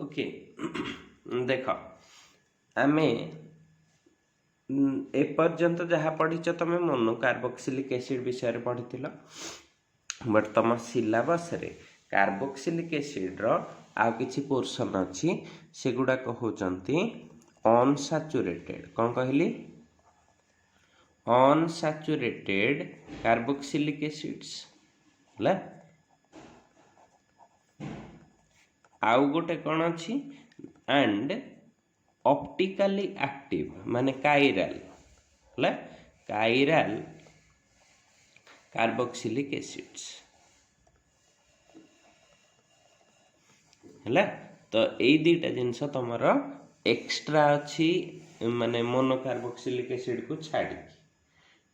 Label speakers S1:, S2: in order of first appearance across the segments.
S1: Okay देख आमे एपर्यंत जहाँ पढ़ीच तुम मोनो कार्बोक्सिलिक एसिड विषय पढ़ी बट तुम सिलेबस रे कार्बोक्सिलिक एसिड रो आउ किछि पोर्शन अच्छी सेगुड़ा कहउचंती अनसैचुरेटेड कौन कहली अनसैचुरेटेड कार्बोक्सिलिक एसिड्स है आउ गोटे कौन अच्छी एंड ऑप्टिकली एक्टिव माने काइराल है काइराल कार्बोक्सिलिक एसिड्स है तो यही दुईटा जिनस तुमर एक्स्ट्रा अच्छी माने मोनो कार्बोक्सिलिक एसिड को छाड़ी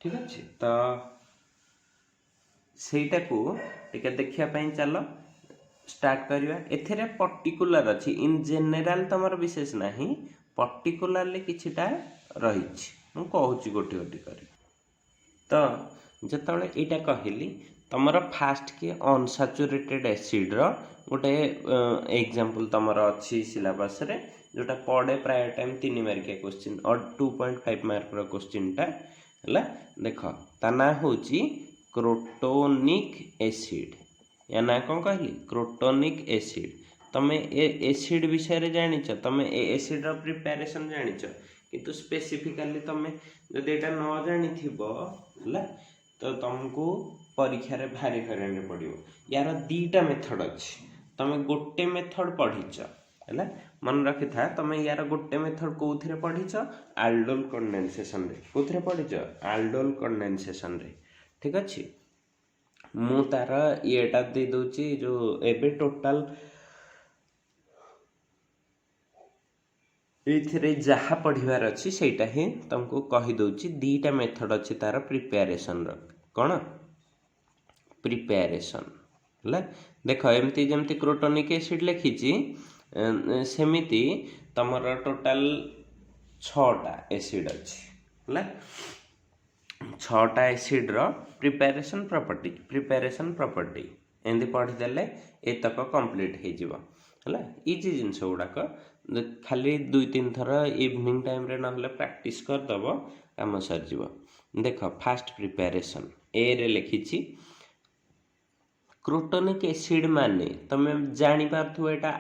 S1: ठीक अच्छे तो सेटा को टिके देखिया पई चलो स्टार्ट करवा एथेरे पर्टिकुलर अच्छी इन जेनेराल तुमर विशेष नहीं पर्टिकुलरली किछिटा रही मु कहूँ गोटे गोटे कर तो जिते यहाँ कहली तुमर फास्ट के अनसैचुरेटेड एसिड रो गोटे एग्जांपल तुमर अच्छी सिलेबस रे जोटा पड़े प्राय टाइम 3 मार्किया क्वेश्चन और 2.5 मार्क रो क्वेश्चन टा है देख ता ना होची क्रोटोनिक एसिड या ना कौन कहली क्रोटोनिक एसिड तमे ए एसिड विषय जानिच तमे ए एसिड रो प्रिपरेशन जानिच किंतु स्पेसिफिकली तमे जदि एटा न जानि थिबो हला तो तुमको परीक्षा रे भारी हरान पड़ियो यार दीटा मेथड अछि तमे गोटे मेथड पढ़िच है मन रखि था तमे यार गोटे मेथड कोउथिरे पढ़िच आल्डोल कंडेंसेशन रे कोउथिरे पढ़िच आल्डोल कंडेंसेशन रे ठीक अछि मु तार येटा दे दोची जो एबे टोटल एथिरे जहाँ पढ़िबार अच्छी सेटा ही तुमको कही दोची दीटा मेथड अच्छी तार प्रिपेरेशन रो कौन प्रिपेरेशन है देख एमती जमती क्रोटोनिक एसिड लिखी सेमिति तमर टोटाल 6टा एसिड अच्छी है 6टा एसिड रो प्रिपेरेशन प्रॉपर्टी एंदी पढ़ीदेले एतक कंप्लीट हो जिवो है इजी जिनस गुड़ाक खाली 2-3 थर इवनिंग टाइम रे नहले प्रैक्टिस करदब काम सर जीव देख फास्ट प्रिपेरेशन ए रे लिखी क्रोटोनिक एसिड माने तमे जानि पारथु एटा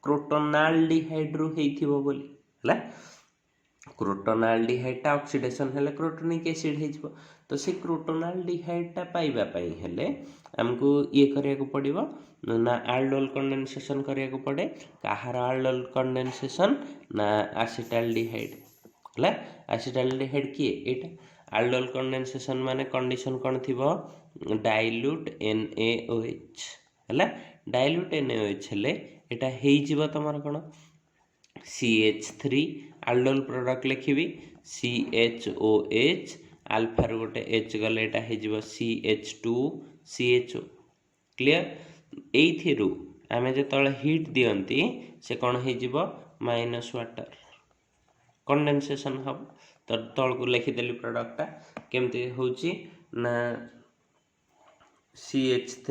S1: क्रोटोनाल्डिहाइड रु हेइथिबो बोली है क्रोटोनाल्डिहाइड टा ऑक्सीडेशन हेले क्रोटोनिक एसिड हेइजबो तो से क्रोटोनाल्डिहाइड टा पाइबा पई हेले हमको ये करिया को पड़िबो ना आल्डोल कंडेंसेशन करिया को पड़े काहार आल्डोल कंडेंसेशन ना एसिटाल्डिहाइड है एसिटाल्डिहाइड किए एटा आल्डोल कंडेंसेशन माने कंडीशन कौन थिबो डाइल्यूट NaOH है डाइल्यूट NaOH हेले एटा हेइजिबो तमर कोन CH3 आल्डोल प्रोडक्ट लिखिबी CHOH अल्फा रो गोटे H गले एटा हेजिबो CH2 CHO क्लियर एइथिरु आमे जे तळे हीट दियंती से कोन हेजिबो माइनस वाटर कंडेंसेशन हब तो तळ को लिखि देली प्रोडक्ट ता केमती होची ना CH3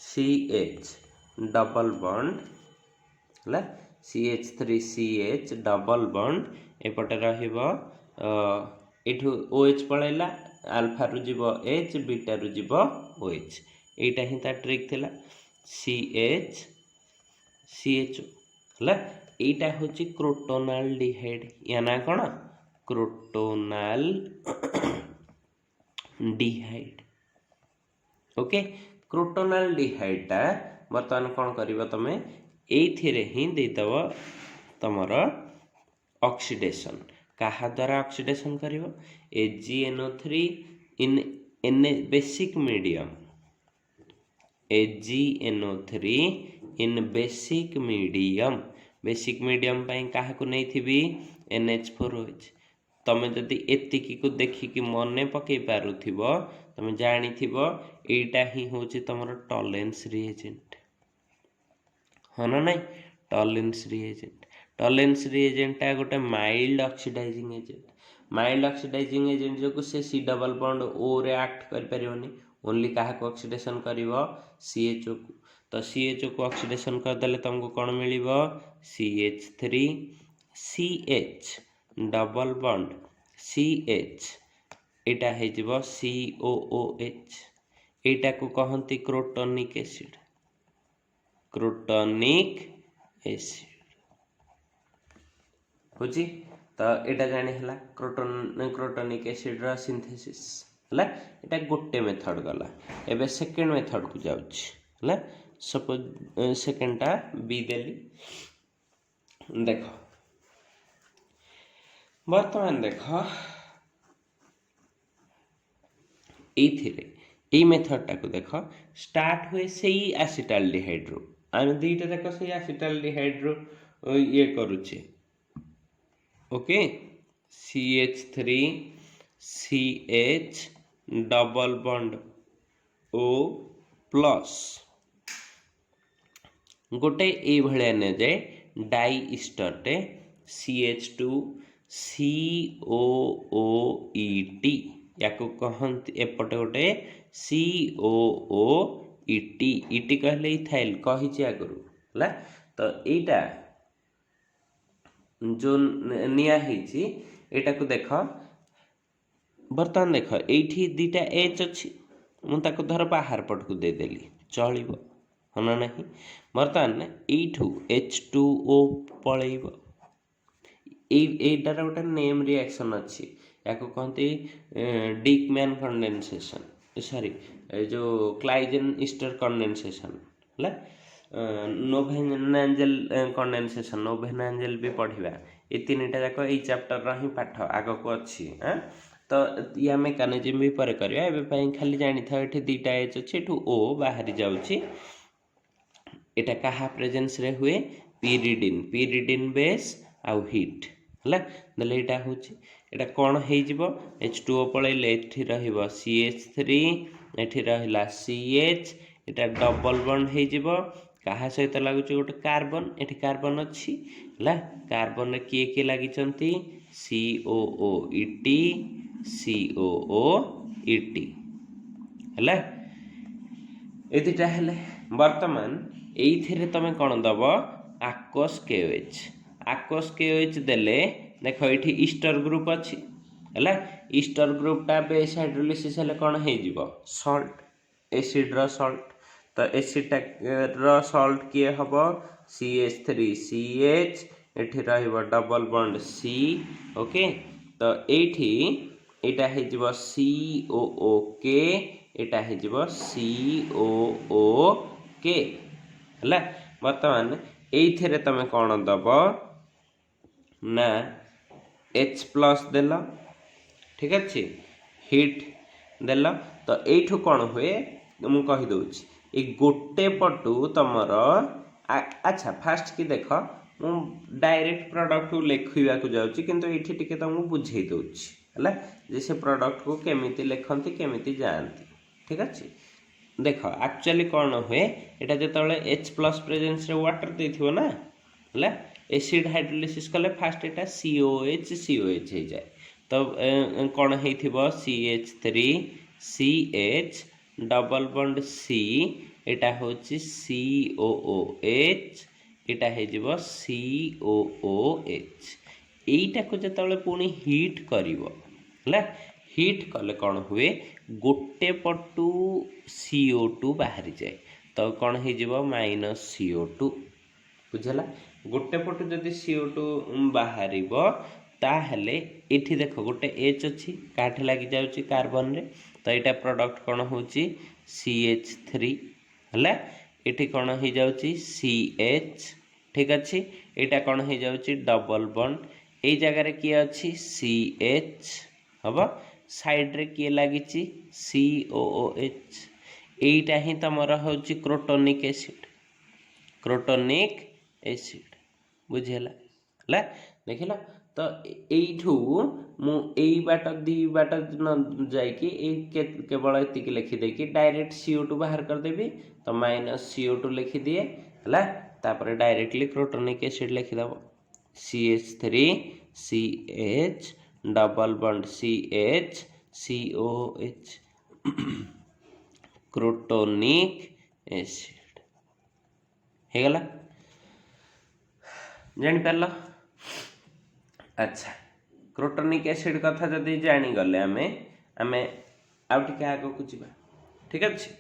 S1: CH डबल बॉन्ड है CH3CH डबल बॉन्ड एपटे रहिबो एठू OH पळैला अल्फा रु जीवो H बीटा रु जीवो OH एटा ही ता ट्रिक थिला CH CHO है एटा होची क्रोटोनाल्डिहाइड या ना कोन क्रोटोनाल डिहाइड ओके क्रोटोनाल्डिहाइड टा बर्तमान कौन करिवो तमे एइथिरे ही देदव तमर ऑक्सीडेशन कहा द्वारा ऑक्सीडेशन करिवो AgNO3 इन बेसिक मीडियम AgNO3 इन बेसिक मीडियम पाई कहा को नहीं थी NH4OH तमें जदि एतिकी को देखिकी मने पकई पारुथिबो तमें जानिथिबो एटा ही होची तमरो टॉलरेंस रिएजेंट हाँ ना नहीं टॉलरेंस रिएजेंट टा गोटे माइल्ड ऑक्सीडाइजिंग एजेंट जो से C डबल बॉन्ड O रे एक्ट कर परियोनी ओनली कहा को ऑक्सीडेशन करिवो CHO को तो CH को ऑक्सीडेशन करदेले तुमको कौन मिलिबो CH3 CH double bond CH एटा हे जिवो COOH एटा को कहंती क्रोटोनिक एसिड होची। तो एटा जानी हला क्रोटोनिक एसिड रा सिंथेसिस हला एटा गोटे मेथड गला। एबे सेकंड मेथड को जाउछ हला सपोज सेकंड टा बी देली देखो वर्तमान देखो एई मेथड टा को देखो स्टार्ट हुए सेई एसिटाल्डिहाइड रो आमे दुईटा देखो सेई एसिटाल्डिहाइड रो ये करूचे okay CH3 CH double bond O plus गोटे ये भलिया ने जाए डाई इस्टरटे CH2 COOET या को कहंती एपटे गोटे COOET इटी कहले इथाइल कहिछि आगरु हला। तो एटा जो निया हिची एटा को देखो बर्तमान देखो एठी दीटा H अछि मु ताको धर बाहर पट को दे देली चलिबो हना नहीं। बर्तमान एठू H2O पळैबो एटार गोटे नेम रिएक्शन अच्छी या को कहते डिकमैन कंडेंसेशन सॉरी जो क्लाइजेन ईस्टर कंडेंसेशन हला नोवेनांजेल कंडेंसेशन नोवेनांजेल भी पढ़िबा ए तीनटा जाक ए चैप्टर रा ही पाठ आगो को अच्छी तो या मेकानिज्म भी पर करिया एबे पई खाली जानि था एठी दीटा एच अछि एठू ओ बाहरी जाउछि एटा कहा प्रेजेंस रे हुए pyridine बेस आउ हीट हला दले एटा होछि एटा कोन हे जिवो H2O पळैले एठी रहिबो CH3 एठी रहिला CH एटा डबल बॉन्ड हे जिवो कहा सहित लागुछि गोटे कार्बन एठी कार्बन अछि हला कार्बन रे के लागि चंती COOET हला एदिटा हेले। वर्तमान एइथिरे तमे कोन दबो aqueous KOH देले देखो एठी ईस्टर ग्रुप अछि हला ईस्टर ग्रुप टा बेस हाइड्रोलिसिस हेले कोन हे जिवो सॉल्ट एसिड रो सॉल्ट। तो एसिड टा रो सॉल्ट के हबो CH3CH एठी रहिबो डबल बॉन्ड C ओके। तो एठी एटा हे जिवो COOK एटा हे जिवो COOK हला। वर्तमान एइथिरे तमे कोन दबो ना H प्लस देला ठीक अछि हीट देला। तो एठू कोन हुए मु कहि दोछि ए गोटे पटू तमर अच्छा फास्ट की देखो मु डायरेक्ट प्रोडक्ट को लेखिबा को जाउछि किंतु एठी टिके तुमको बुझेई दोछि हला जे से प्रोडक्ट को केमिति लेखंती केमिति जानती ठीक अछि। देखो एक्चुअली कौन हुए एटा जतले H प्लस प्रेजेंस रे वाटर देथिबो ना हला एसिड हाइड्रोलिसिस कले फास्ट एटा COH हे जाय। तो कौन हेथिबो CH3 CH double bond C एटा होछि COOH एटा हे जिवो COOH एइटा को जतले पुनी हीट करिवो हला हीट कले कौन हुए गोटे पटू CO2 बाहरी जाए तो कौन हे जिवो माइनस CO2 बुझला। गोटे पटू जदि CO2 बाहरिबो ताहले एठी देखो गोटे H अछि काठे लागि जाउछि कार्बन रे तो एटा प्रोडक्ट कोन होछि CH3 हला एठी कोन हे जाउछि CH ठीक अछि एटा कोन हे जाउछि डबल बॉन्ड ए जगह रे की अछि CH हबो साइड रे की लागिछि COOH एटा ही तमरा होछि क्रोटोनिक एसिड बुझेला हला देखिला। तो एठू मु एई बाट दी बाट न जाय कि ए केवल एति के लिखि दे कि डायरेक्ट CO2 बाहर कर देबी तो माइनस CO2 लिखि दिए हला तापर डायरेक्टली क्रोटोनिक एसिड लिखि दबो CH3 CH double bond CH COH crotonic acid ହେଇଗଲା जानी पारल। अच्छा क्रोटोनिक एसिड कथा जदि जानीगले आमे आमे आउ टिके आगो को जीवा ठीक अच्छे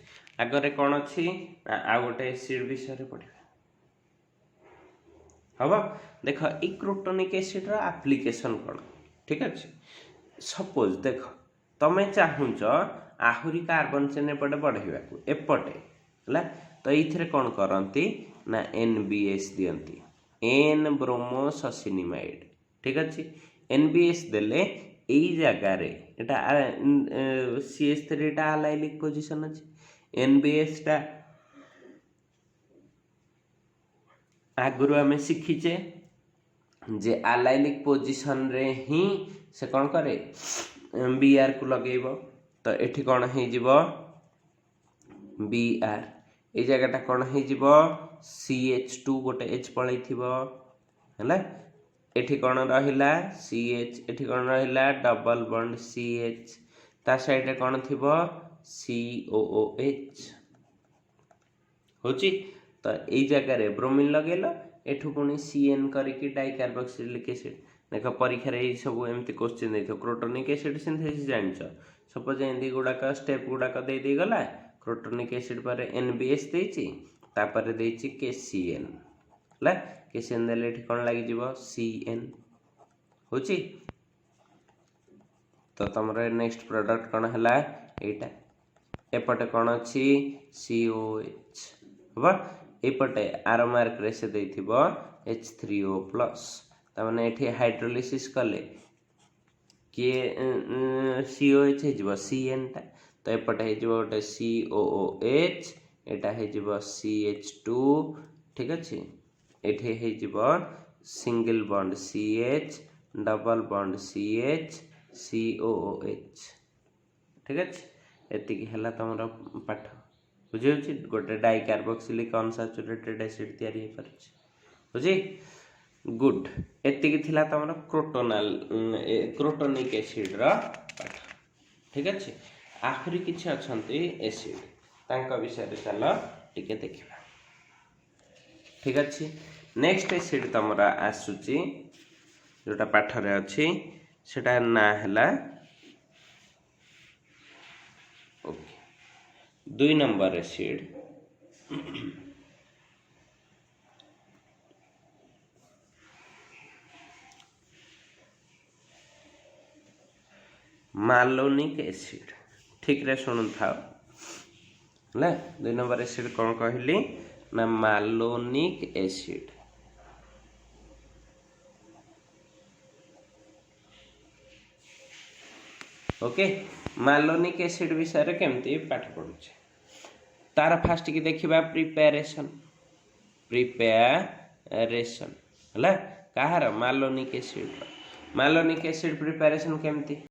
S1: आगरे कौन अच्छी आउ गोटे एसिड विषय पढ़ा हम देख ये क्रोटोनिक एसिड एप्लिकेशन कौन ठीक अच्छे सपोज देख तुम्हें चाहूच आहुरी कार्बन चेन एपटे बढ़ेगा एपटे है तो ये कौन करती ना NBS दियंती एन ब्रोमोससिनिमाइड ठीक अच्छे NBS देले यही जगार CH3 टा अलाइलिक पोजिशन अच्छे NBS टा आगुरु आम शिखीचे जे अलाइलिक पोजिशन रे ही से कौन करे BR को लगेब तो एठी कौन हो BR ये जगटा कौन हो CH2 गोटे H पलई है एठी कौन रहिला CH एठी कौन रहिला डबल बॉन्ड CH ता साइड रे कौन थिबो COOH होची तो यही जगह ब्रोमीन लगेल एठू पुणी CN करके डाइकार्बोक्सिलिक एसिड देख परीक्षा ये सब एमती क्वेश्चन देखो क्रोटोनिक एसिड सिंथेसिस जान सपोज एमती गुड़ाक स्टेप गुड़ाक दे गला क्रोटोनिक एसिड पर NBS देछि तापर देछि KCN ला KCN देले एठी कोन लागि जीवो CN होची तो तमरे नेक्स्ट प्रोडक्ट कोन हला एटा एपटे कोन अछि COH हबा एपटे आर मार्क रे से देथिबो H3O+ तमने एठी हाइड्रोलिसिस कले के COH हे जीवो CN टा तो एपटे हे जीवो गोटे COOH एटा हे जीवो CH2 ठीक अछि एठी हे जीवो single bond CH double bond CH COOH ठीक अछि एतिकी हला तमरा पाठ बुझे गोटे डाइकार्बोक्सिलिक अनसैचुरेटेड एसिड तैयारी हो पारे बुझी गुड एतिकी थिला तमरा क्रोटोनिक एसिड रा पाठ ठीक अच्छे आखरी किछि अछंती एसिड तांका विषय रे चलो टिके देखिबा ठीक अच्छे नेक्स्ट एसिड तमरा आसुची जोटा पाठ रे अछि सेटा ना हला ओके 2 नंबर एसिड मालोनिक एसिड ठीक रे सुन था ले 2 नंबर एसिड कौन कहली ना मालोनिक एसिड ओके मालोनिक एसिड विषय रे केमती पाठ पढुचे तार फास्ट की देखिबा प्रिपरेशन हला कहार मालोनिक एसिड प्रिपरेशन केमती